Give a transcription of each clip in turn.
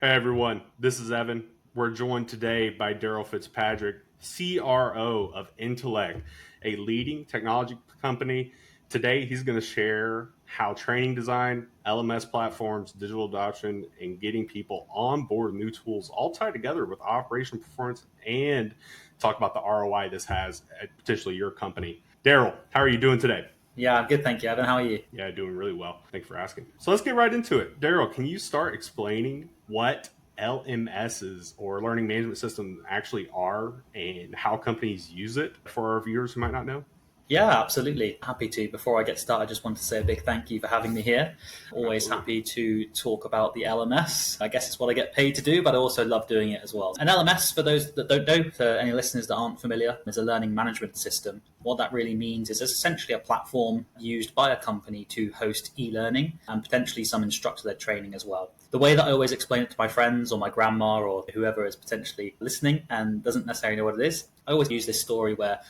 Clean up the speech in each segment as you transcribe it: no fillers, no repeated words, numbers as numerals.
Hey everyone, this is Evan. We're joined today by Darryl Fitzpatrick, CRO of Intellek, a leading technology company. Today, he's going to share how training design, LMS platforms, digital adoption, and getting people on board with new tools all tie together with operational performance and talk about the ROI this has at potentially your company. Darryl, how are you doing today? Yeah, I'm good, thank you, Evan. How are you? Yeah, doing really well. Thanks for asking. So let's get right into it. Darryl, can you start explaining what LMSs or learning management systems actually are and how companies use it for our viewers who might not know? Yeah, absolutely. Happy to. Before I get started, I just want to say a big thank you for having me here. Always Absolutely. happy to talk about the LMS. I guess it's what I get paid to do, but I also love doing it as well. An LMS, for those that don't know, for any listeners that aren't familiar, is a learning management system. What that really means is it's essentially a platform used by a company to host e-learning and potentially some instructor-led training as well. The way that I always explain it to my friends or my grandma or whoever is potentially listening and doesn't necessarily know what it is, I always use this story where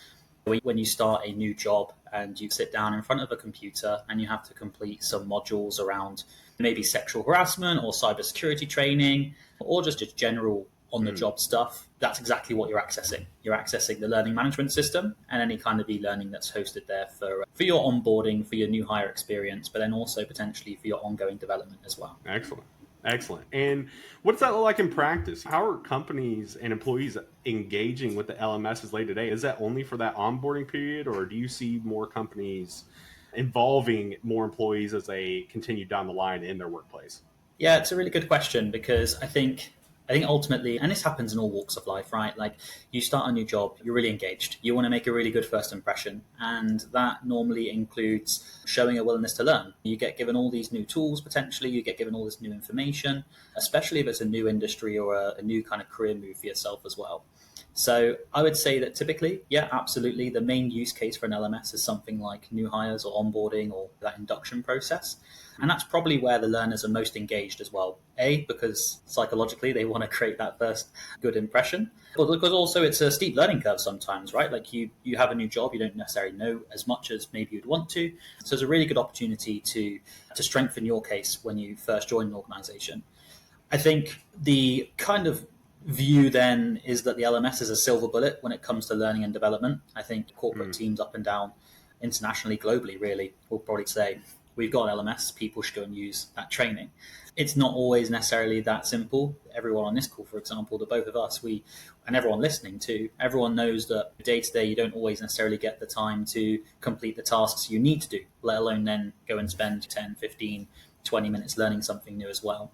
when you start a new job and you sit down in front of a computer and you have to complete some modules around maybe sexual harassment or cybersecurity training or just general on the job stuff, that's exactly what you're accessing. You're accessing the learning management system and any kind of e-learning that's hosted there for your onboarding, for your new hire experience, but then also potentially for your ongoing development as well. Excellent. Excellent. And what does that look like in practice? How are companies and employees engaging with the LMSs late today? Is that only for that onboarding period, or do you see more companies involving more employees as they continue down the line in their workplace? Yeah, it's a really good question because I think ultimately, and this happens in all walks of life, right? Like you start a new job, you're really engaged. You want to make a really good first impression. And that normally includes showing a willingness to learn. You get given all these new tools, potentially, you get given all this new information, especially if it's a new industry or a new kind of career move for yourself as well. So I would say that typically, yeah, absolutely. The main use case for an LMS is something like new hires or onboarding or that induction process. And that's probably where the learners are most engaged as well. A, because psychologically they want to create that first good impression, but because also it's a steep learning curve sometimes, right? Like you have a new job, you don't necessarily know as much as maybe you'd want to. So it's a really good opportunity to strengthen your case when you first join an organization. I think the kind of view then is that the LMS is a silver bullet when it comes to learning and development. I think corporate teams up and down, internationally, globally, really, will probably say, we've got an LMS, people should go and use that training. It's not always necessarily that simple. Everyone on this call, for example, the both of us, and everyone listening too, everyone knows that day to day you don't always necessarily get the time to complete the tasks you need to do, let alone then go and spend 10, 15, 20 minutes learning something new as well.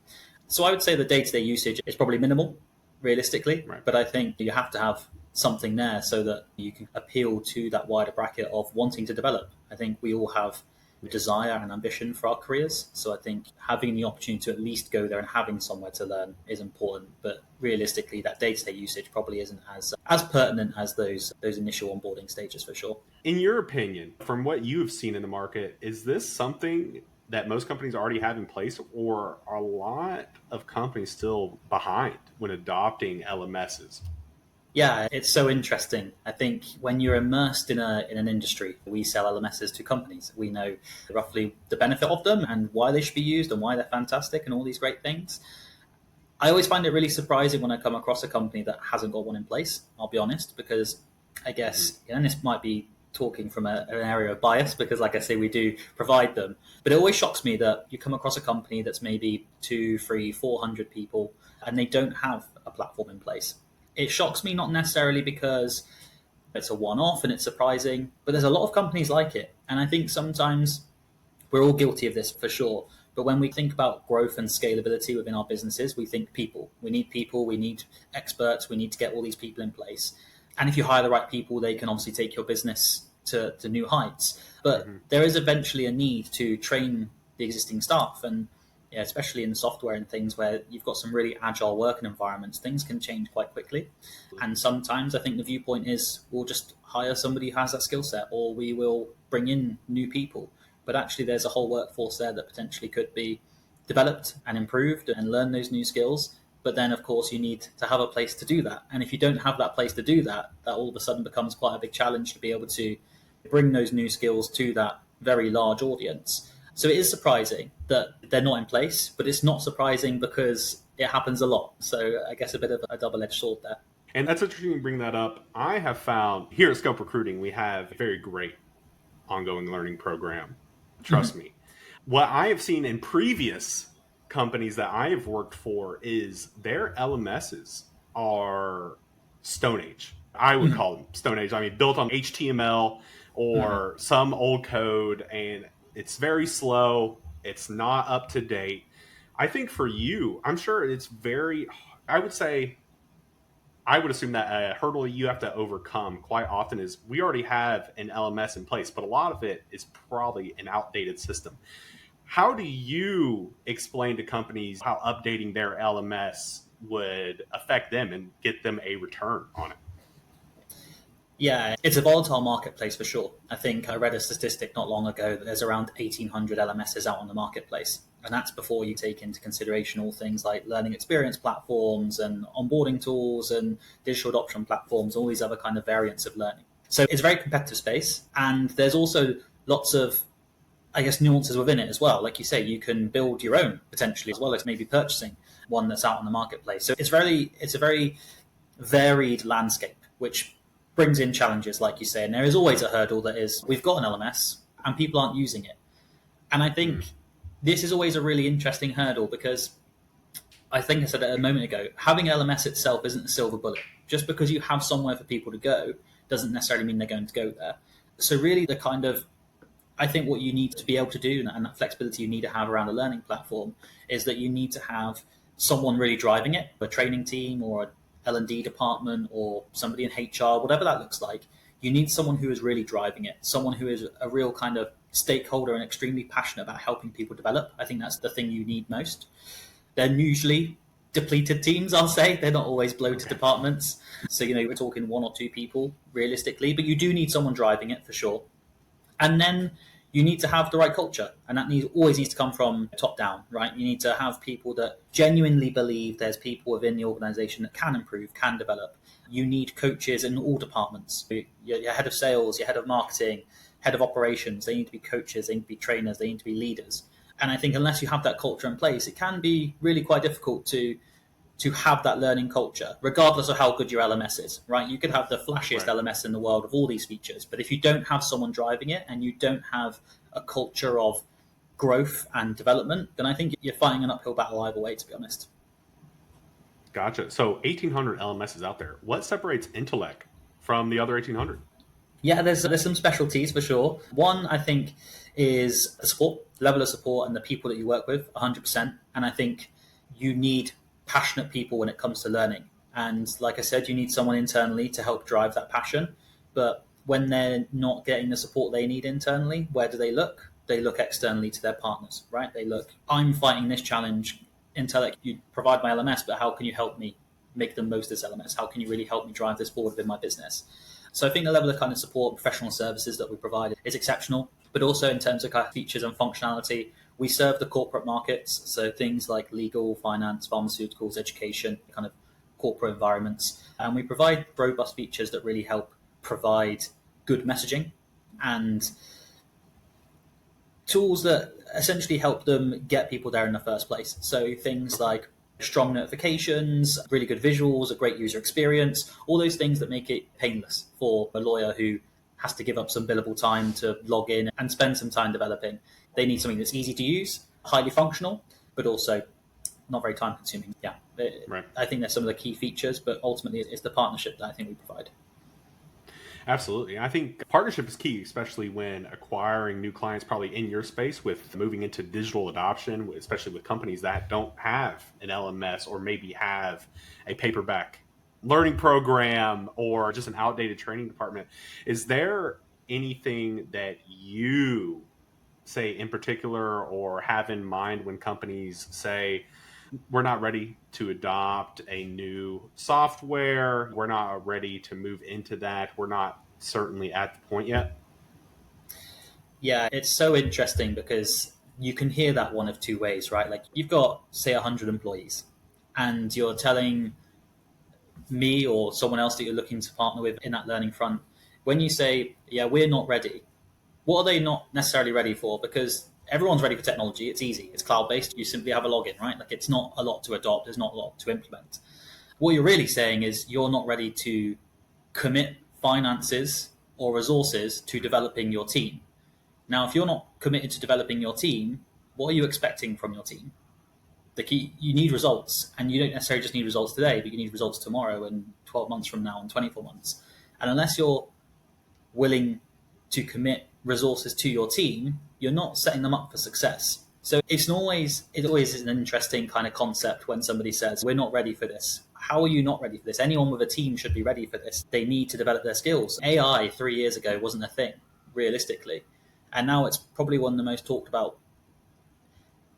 So I would say the day-to-day usage is probably minimal, realistically, Right. but I think you have to have something there so that you can appeal to that wider bracket of wanting to develop. I think we all have desire and ambition for our careers. So I think having the opportunity to at least go there and having somewhere to learn is important. But realistically, that day-to-day usage probably isn't as pertinent as those initial onboarding stages for sure. In your opinion, from what you have seen in the market, is this something that most companies already have in place, or are a lot of companies still behind when adopting LMSs? Yeah, it's so interesting. I think when you're immersed in an industry, we sell LMSs to companies. We know roughly the benefit of them and why they should be used and why they're fantastic and all these great things. I always find it really surprising when I come across a company that hasn't got one in place, I'll be honest, because I guess, and this might be talking from an area of bias, because like I say, we do provide them. But it always shocks me that you come across a company that's maybe two, three, 400 people, and they don't have a platform in place. It shocks me not necessarily because it's a one-off and it's surprising, but there's a lot of companies like it. And I think sometimes we're all guilty of this for sure. But when we think about growth and scalability within our businesses, we think people. We need people, we need experts, we need to get all these people in place. And if you hire the right people, they can obviously take your business to new heights. But there is eventually a need to train the existing staff. And yeah, especially in software and things where you've got some really agile working environments, things can change quite quickly. And sometimes I think the viewpoint is we'll just hire somebody who has that skill set, or we will bring in new people. But actually, there's a whole workforce there that potentially could be developed and improved and learn those new skills. But then, of course, you need to have a place to do that. And if you don't have that place to do that, that all of a sudden becomes quite a big challenge to be able to bring those new skills to that very large audience. So it is surprising that they're not in place, but it's not surprising because it happens a lot. So I guess a bit of a double-edged sword there. And that's interesting you bring that up. I have found here at Scope Recruiting, we have a very great ongoing learning program. Trust me. What I have seen in previous companies that I have worked for is their LMSs are Stone Age. I would call them Stone Age. I mean, built on HTML or some old code, and it's very slow. It's not up to date. I think for you, I'm sure it's very, I would say, I would assume that a hurdle you have to overcome quite often is we already have an LMS in place, but a lot of it is probably an outdated system. How do you explain to companies how updating their LMS would affect them and get them a return on it? Yeah, it's a volatile marketplace for sure. I think I read a statistic not long ago that there's around 1,800 LMSs out on the marketplace. And that's before you take into consideration all things like learning experience platforms and onboarding tools and digital adoption platforms, all these other kind of variants of learning. So it's a very competitive space. And there's also lots of, I guess, nuances within it as well. Like you say, you can build your own potentially, as well as maybe purchasing one that's out on the marketplace. So it's a very varied landscape, which brings in challenges, like you say. And there is always a hurdle that is, we've got an LMS and people aren't using it. And I think this is always a really interesting hurdle because I think I said it a moment ago, having an LMS itself isn't a silver bullet. Just because you have somewhere for people to go doesn't necessarily mean they're going to go there. So really the kind of, I think what you need to be able to do and that flexibility you need to have around a learning platform is that you need to have someone really driving it, a training team or a L&D department or somebody in HR, whatever that looks like. You need someone who is really driving it, someone who is a real kind of stakeholder and extremely passionate about helping people develop. I think that's the thing you need most. They're usually depleted teams, I'll say. They're not always bloated departments. So, we're talking one or two people realistically, but you do need someone driving it for sure. And then you need to have the right culture, and that always needs to come from top down, right? You need to have people that genuinely believe there's people within the organization that can improve, can develop. You need coaches in all departments. Your head of sales, your head of marketing, head of operations, they need to be coaches, they need to be trainers, they need to be leaders. And I think unless you have that culture in place, it can be really quite difficult to have that learning culture, regardless of how good your LMS is, right? You could have the flashiest LMS in the world of all these features, but if you don't have someone driving it and you don't have a culture of growth and development, then I think you're fighting an uphill battle either way, to be honest. Gotcha. So 1,800 LMSs out there. What separates Intellek from the other 1,800? Yeah, there's some specialties for sure. One, I think, is the support, level of support and the people that you work with, 100%. And I think you need passionate people when it comes to learning. And like I said, you need someone internally to help drive that passion. But when they're not getting the support they need internally, where do they look? They look externally to their partners, right? They look, I'm fighting this challenge. Intellek, you provide my LMS, but how can you help me make the most of this LMS? How can you really help me drive this forward within my business? So I think the level of kind of support, professional services that we provide is exceptional, but also in terms of kind of features and functionality, we serve the corporate markets. So things like legal, finance, pharmaceuticals, education, kind of corporate environments. And we provide robust features that really help provide good messaging and tools that essentially help them get people there in the first place. So things like strong notifications, really good visuals, a great user experience, all those things that make it painless for a lawyer who has to give up some billable time to log in and spend some time developing. They need something that's easy to use, highly functional, but also not very time consuming. Yeah, right. I think there's some of the key features, but ultimately it's the partnership that I think we provide. Absolutely. I think partnership is key, especially when acquiring new clients, probably in your space with moving into digital adoption, especially with companies that don't have an LMS or maybe have a paperback learning program or just an outdated training department. Is there anything that you say in particular or have in mind when companies say, we're not ready to adopt a new software, we're not ready to move into that, we're not certainly at the point yet? Yeah, it's so interesting because you can hear that one of two ways, right? Like you've got, say, 100 employees and you're telling me or someone else that you're looking to partner with in that learning front, when you say, yeah, we're not ready, what are they not necessarily ready for? Because Everyone's ready for technology. It's easy. It's cloud-based. You simply have a login, right? Like it's not a lot to adopt. There's not a lot to implement. What you're really saying is you're not ready to commit finances or resources to developing your team. Now, if you're not committed to developing your team, what are you expecting from your team? You need results, and you don't necessarily just need results today, but you need results tomorrow and 12 months from now and 24 months. And unless you're willing to commit resources to your team, you're not setting them up for success. So it always is an interesting kind of concept when somebody says, we're not ready for this. How are you not ready for this? Anyone with a team should be ready for this. They need to develop their skills. AI 3 years ago wasn't a thing, realistically. And now it's probably one of the most talked about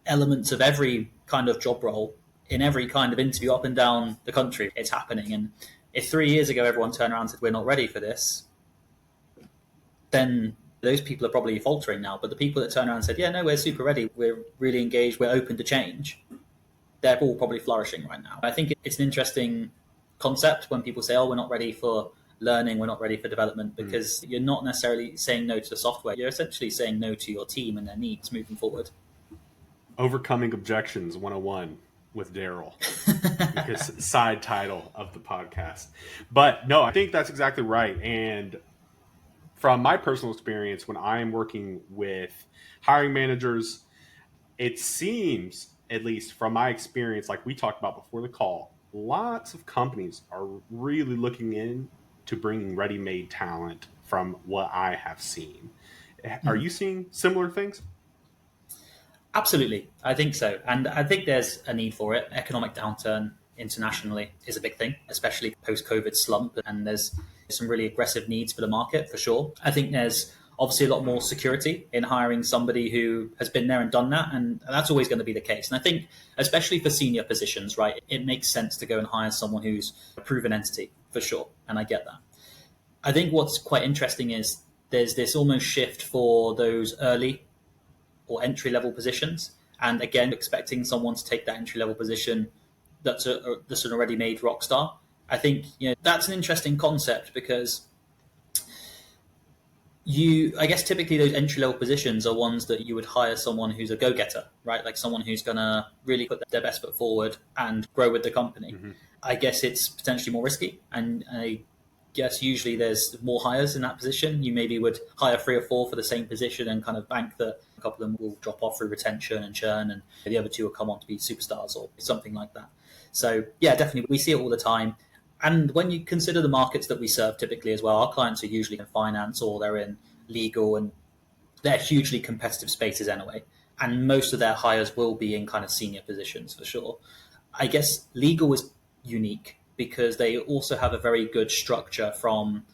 elements of every kind of job role, in every kind of interview up and down the country. It's happening. And if 3 years ago everyone turned around and said, we're not ready for this, then those people are probably faltering now. But the people that turn around and said, yeah, no, we're super ready, we're really engaged, we're open to change, they're all probably flourishing right now. I think it's an interesting concept when people say, oh, we're not ready for learning, we're not ready for development, because you're not necessarily saying no to the software. You're essentially saying no to your team and their needs moving forward. Overcoming Objections 101 with Darryl, because side title of the podcast. But no, I think that's exactly right. And from my personal experience, when I'm working with hiring managers, it seems, at least from my experience, like we talked about before the call, lots of companies are really looking into bringing ready-made talent from what I have seen. Are you seeing similar things? Absolutely. I think so. And I think there's a need for it. Economic downturn internationally is a big thing, especially post-COVID slump. And there's some really aggressive needs for the market, for sure. I think there's obviously a lot more security in hiring somebody who has been there and done that. And that's always going to be the case. And I think, especially for senior positions, right, it makes sense to go and hire someone who's a proven entity, for sure. And I get that. I think what's quite interesting is there's this almost shift for those early or entry-level positions. And again, expecting someone to take that entry-level position that's an already made rock star. I think that's an interesting concept, because I guess typically those entry-level positions are ones that you would hire someone who's a go-getter, right? Like someone who's going to really put their best foot forward and grow with the company. Mm-hmm. I guess it's potentially more risky, and I guess usually there's more hires in that position. You maybe would hire 3 or 4 for the same position and kind of bank that a couple of them will drop off through retention and churn, and the other 2 will come on to be superstars or something like that. So yeah, definitely we see it all the time. And when you consider the markets that we serve typically as well, our clients are usually in finance or they're in legal, and they're hugely competitive spaces anyway. And most of their hires will be in kind of senior positions for sure. I guess legal is unique because they also have a very good structure from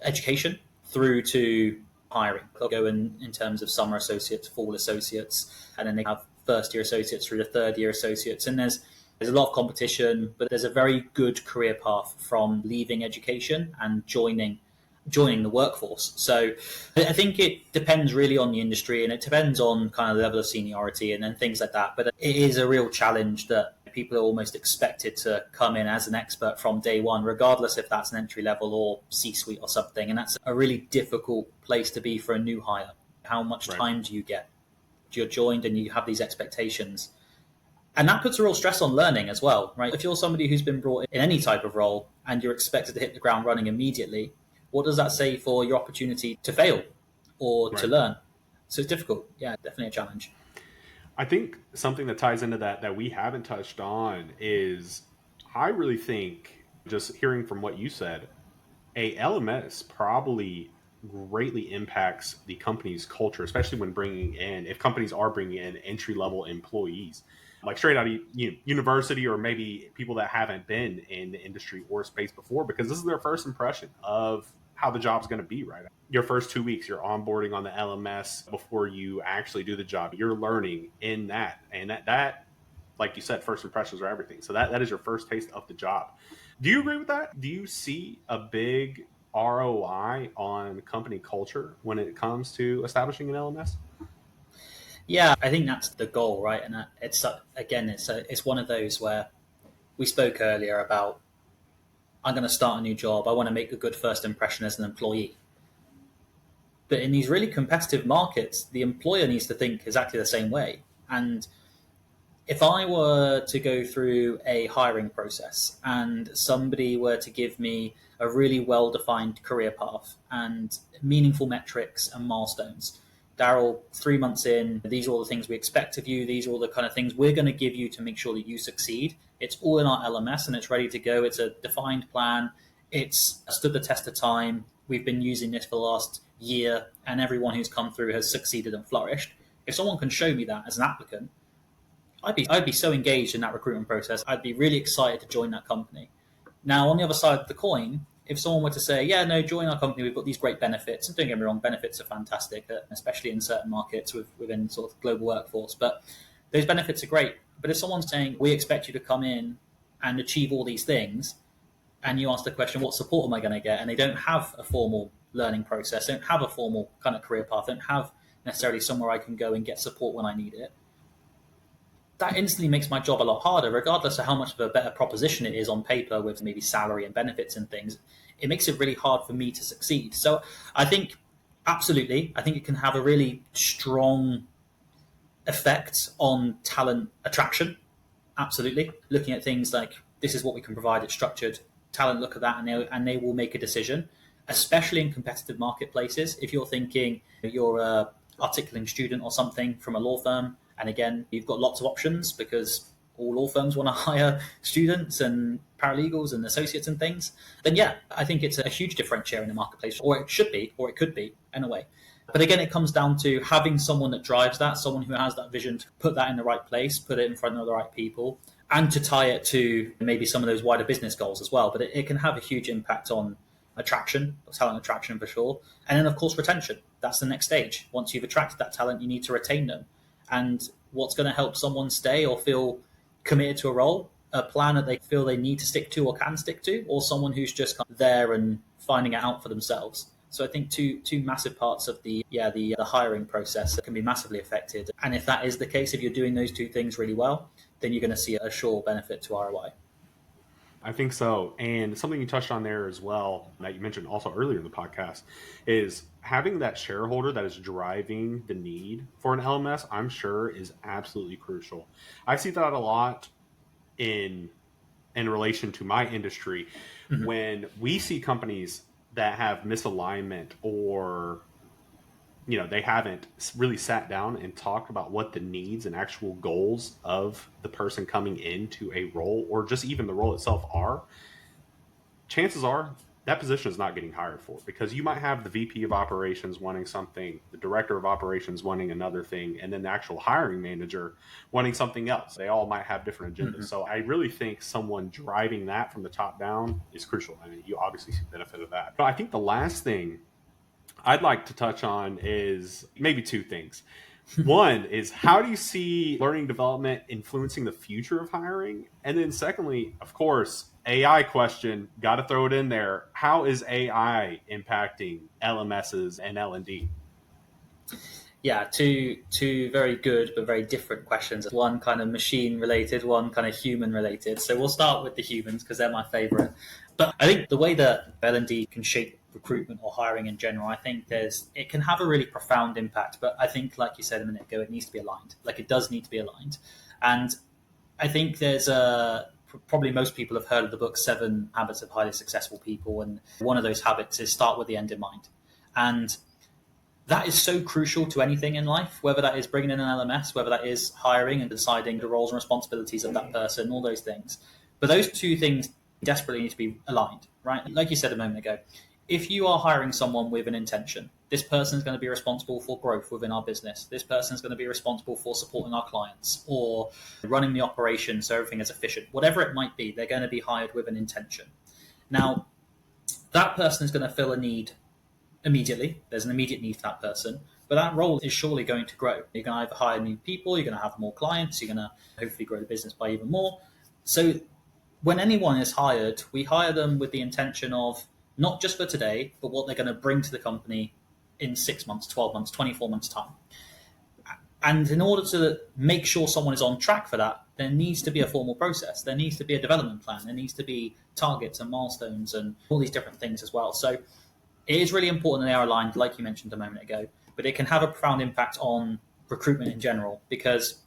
education through to hiring. They'll go in terms of summer associates, fall associates, and then they have first year associates through to third year associates. And there's a lot of competition, but there's a very good career path from leaving education and joining the workforce. So I think it depends really on the industry, and it depends on kind of the level of seniority and then things like that. But it is a real challenge that people are almost expected to come in as an expert from day one, regardless if that's an entry level or C-suite or something. And that's a really difficult place to be for a new hire. How much time do you get? You're joined and you have these expectations. And that puts a real stress on learning as well, right? If you're somebody who's been brought in any type of role and you're expected to hit the ground running immediately, what does that say for your opportunity to fail or to learn? So it's difficult. Yeah, definitely a challenge. I think something that ties into that we haven't touched on is, I really think, just hearing from what you said, a LMS probably greatly impacts the company's culture, especially when if companies are bringing in entry-level employees, like straight out of university, or maybe people that haven't been in the industry or space before, because this is their first impression of how the job's going to be, right? Your first 2 weeks, you're onboarding on the LMS before you actually do the job. You're learning in that. And that, like you said, first impressions are everything. So that is your first taste of the job. Do you agree with that? Do you see a big ROI on company culture when it comes to establishing an LMS? Yeah, I think that's the goal, right? And it's one of those where we spoke earlier about, I'm going to start a new job. I want to make a good first impression as an employee. But in these really competitive markets, the employer needs to think exactly the same way. And if I were to go through a hiring process and somebody were to give me a really well-defined career path and meaningful metrics and milestones, Darryl, 3 months in, these are all the things we expect of you. These are all the kind of things we're going to give you to make sure that you succeed. It's all in our LMS and it's ready to go. It's a defined plan. It's stood the test of time. We've been using this for the last year and everyone who's come through has succeeded and flourished. If someone can show me that as an applicant, I'd be so engaged in that recruitment process. I'd be really excited to join that company. Now, on the other side of the coin, if someone were to say, yeah, no, join our company, we've got these great benefits, and don't get me wrong, benefits are fantastic, especially in certain markets within sort of global workforce, but those benefits are great. But if someone's saying, we expect you to come in and achieve all these things, and you ask the question, what support am I going to get? And they don't have a formal learning process, don't have a formal kind of career path, don't have necessarily somewhere I can go and get support when I need it, that instantly makes my job a lot harder, regardless of how much of a better proposition it is on paper with maybe salary and benefits and things. It makes it really hard for me to succeed. So I think, absolutely, I think it can have a really strong effect on talent attraction. Absolutely. Looking at things like, this is what we can provide, it's structured. Talent look at that and they will make a decision, especially in competitive marketplaces. If you're thinking you're a articling student or something from a law firm, and again, you've got lots of options because all law firms want to hire students and paralegals and associates and things, then yeah, I think it's a huge differentiator in the marketplace, or it should be, or it could be in a way. But again, it comes down to having someone that drives that, someone who has that vision to put that in the right place, put it in front of the right people, and to tie it to maybe some of those wider business goals as well. But it can have a huge impact on attraction, talent attraction for sure. And then, of course, retention. That's the next stage. Once you've attracted that talent, you need to retain them. And what's going to help someone stay or feel committed to a role, a plan that they feel they need to stick to or can stick to, or someone who's just kind of there and finding it out for themselves. So I think two massive parts of the hiring process can be massively affected. And if that is the case, if you're doing those two things really well, then you're going to see a sure benefit to ROI. I think so. And something you touched on there as well, that you mentioned also earlier in the podcast, is having that shareholder that is driving the need for an LMS, I'm sure, is absolutely crucial. I see that a lot in relation to my industry. Mm-hmm. When we see companies that have misalignment, or they haven't really sat down and talked about what the needs and actual goals of the person coming into a role, or just even the role itself, are, chances are that position is not getting hired for, because you might have the VP of operations wanting something, the director of operations wanting another thing, and then the actual hiring manager wanting something else. They all might have different agendas. Mm-hmm. So I really think someone driving that from the top down is crucial. I mean, you obviously see the benefit of that. But I think the last thing I'd like to touch on is maybe two things. One is, how do you see learning development influencing the future of hiring? And then secondly, of course, AI question, got to throw it in there. How is AI impacting LMSs and L&D? Yeah, two very good but very different questions. One kind of machine related, one kind of human related. So we'll start with the humans because they're my favorite. But I think the way that L&D can shape recruitment or hiring in general, I think it can have a really profound impact. But I think, like you said a minute ago, it needs to be aligned. Like, it does need to be aligned. And I think there's probably most people have heard of the book 7 Habits of Highly Successful People. And one of those habits is start with the end in mind. And that is so crucial to anything in life, whether that is bringing in an LMS, whether that is hiring and deciding the roles and responsibilities of that person, all those things. But those two things desperately need to be aligned, right? Like you said a moment ago, if you are hiring someone with an intention, this person is going to be responsible for growth within our business. This person is going to be responsible for supporting our clients or running the operation so everything is efficient. Whatever it might be, they're going to be hired with an intention. Now, that person is going to fill a need immediately. There's an immediate need for that person, but that role is surely going to grow. You're going to either hire new people, you're going to have more clients, you're going to hopefully grow the business by even more. So when anyone is hired, we hire them with the intention of not just for today, but what they're going to bring to the company in 6 months, 12 months, 24 months time. And in order to make sure someone is on track for that, there needs to be a formal process. There needs to be a development plan. There needs to be targets and milestones and all these different things as well. So It is really important that they are aligned, like you mentioned a moment ago, but it can have a profound impact on recruitment in general because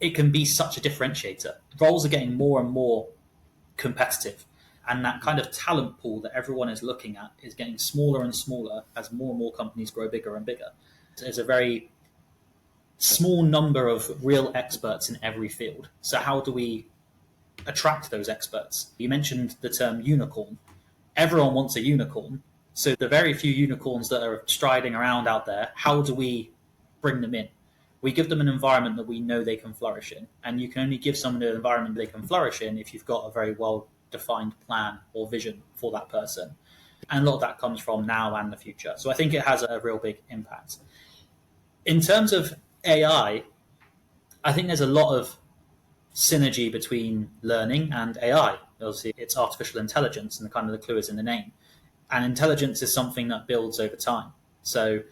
it can be such a differentiator. Roles are getting more and more competitive, and that kind of talent pool that everyone is looking at is getting smaller and smaller as more and more companies grow bigger and bigger. There's a very small number of real experts in every field. So how do we attract those experts? You mentioned the term unicorn. Everyone wants a unicorn. So the very few unicorns that are striding around out there, how do we bring them in? We give them an environment that we know they can flourish in. And you can only give someone an environment they can flourish in if you've got a very well defined plan or vision for that person. And a lot of that comes from now and the future. So I think it has a real big impact. In terms of AI, I think there's a lot of synergy between learning and AI. Obviously, it's artificial intelligence, and the kind of the clue is in the name. And intelligence is something that builds over time. So,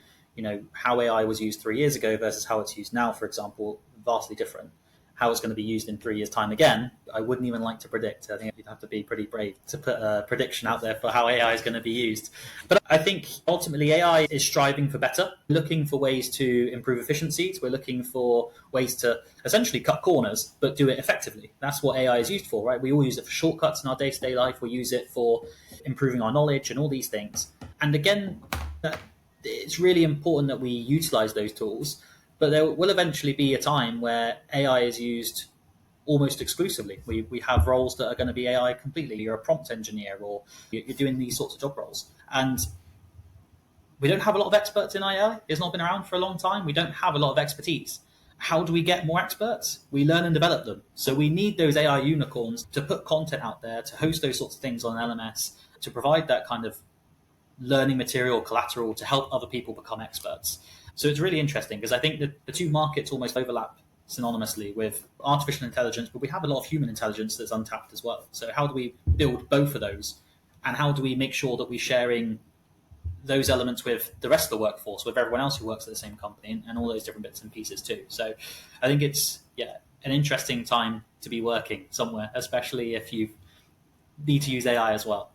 how AI was used 3 years ago versus how it's used now, for example, vastly different. How it's going to be used in 3 years' time again, I wouldn't even like to predict. I think you'd have to be pretty brave to put a prediction out there for how AI is going to be used. But I think ultimately AI is striving for better, looking for ways to improve efficiencies. We're looking for ways to essentially cut corners, but do it effectively. That's what AI is used for, right? We all use it for shortcuts in our day-to-day life. We use it for improving our knowledge and all these things. And again, it's really important that we utilize those tools. But there will eventually be a time where AI is used almost exclusively. We have roles that are going to be AI completely. You're a prompt engineer or you're doing these sorts of job roles. And we don't have a lot of experts in AI. It's not been around for a long time. We don't have a lot of expertise. How do we get more experts? We learn and develop them. So we need those AI unicorns to put content out there, to host those sorts of things on LMS, to provide that kind of learning material, collateral to help other people become experts. So it's really interesting because I think that the two markets almost overlap synonymously with artificial intelligence, but we have a lot of human intelligence that's untapped as well. So how do we build both of those? And how do we make sure that we're sharing those elements with the rest of the workforce, with everyone else who works at the same company and all those different bits and pieces too. So I think it's an interesting time to be working somewhere, especially if you need to use AI as well.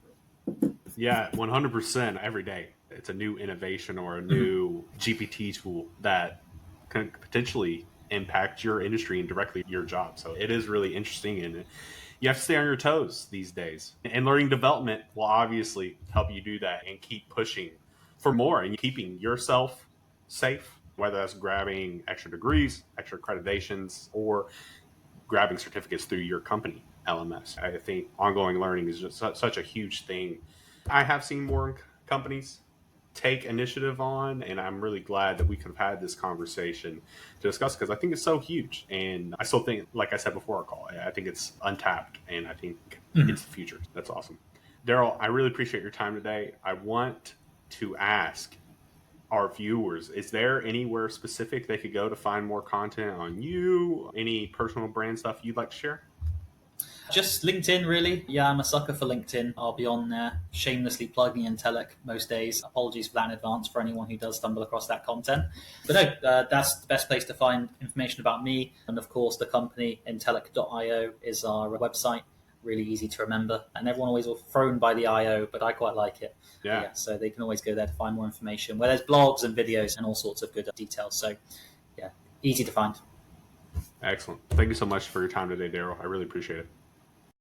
Yeah, 100% every day. It's a new innovation or a new GPT tool that can potentially impact your industry and directly your job. So it is really interesting, and you have to stay on your toes these days. And learning development will obviously help you do that and keep pushing for more and keeping yourself safe, whether that's grabbing extra degrees, extra accreditations, or grabbing certificates through your company LMS. I think ongoing learning is just such a huge thing. I have seen more companies take initiative on, and I'm really glad that we could have had this conversation to discuss because I think it's so huge. And I still think, like I said before our call, I think it's untapped, and I think it's the future. That's awesome. Darryl, I really appreciate your time today. I want to ask our viewers, is there anywhere specific they could go to find more content on you? Any personal brand stuff you'd like to share? Just LinkedIn, really. Yeah, I'm a sucker for LinkedIn. I'll be on there shamelessly plugging Intellek most days. Apologies for that in advance for anyone who does stumble across that content. But no, that's the best place to find information about me. And of course, the company, Intellek.io, is our website. Really easy to remember. And everyone always was thrown by the IO, but I quite like it. Yeah. So they can always go there to find more information, where there's blogs and videos and all sorts of good details. So yeah, easy to find. Excellent. Thank you so much for your time today, Darryl. I really appreciate it.